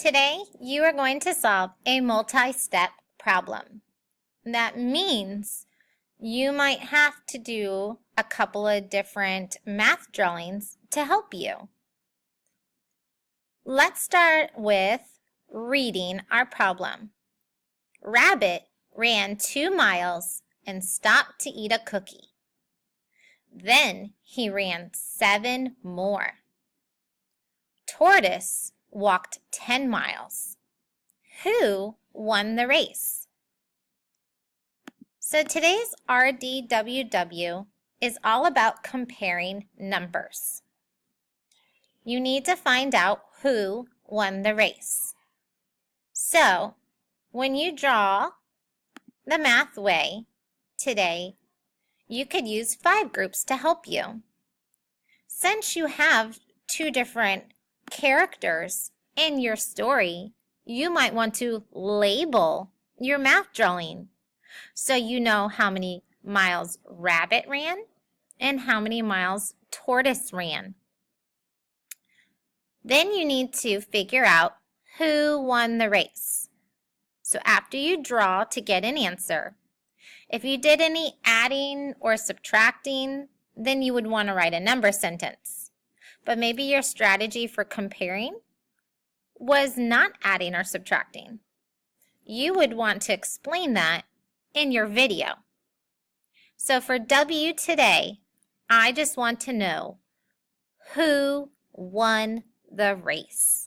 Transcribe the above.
Today, you are going to solve a multi-step problem. That means you might have to do a couple of different math drawings to help you. Let's start with reading our problem. Rabbit ran 2 miles and stopped to eat a cookie. Then he ran 7 more. Tortoise walked 10 miles. Who won the race? So today's RDWW is all about comparing numbers. You need to find out who won the race. So when you draw the math way today, you could use 5 groups to help you. Since you have 2 different characters in your story, you might want to label your math drawing so you know how many miles rabbit ran and how many miles tortoise ran. Then you need to figure out who won the race. So after you draw to get an answer, if you did any adding or subtracting, then you would want to write a number sentence. But maybe your strategy for comparing was not adding or subtracting. You would want to explain that in your video. So for W today, I just want to know who won the race.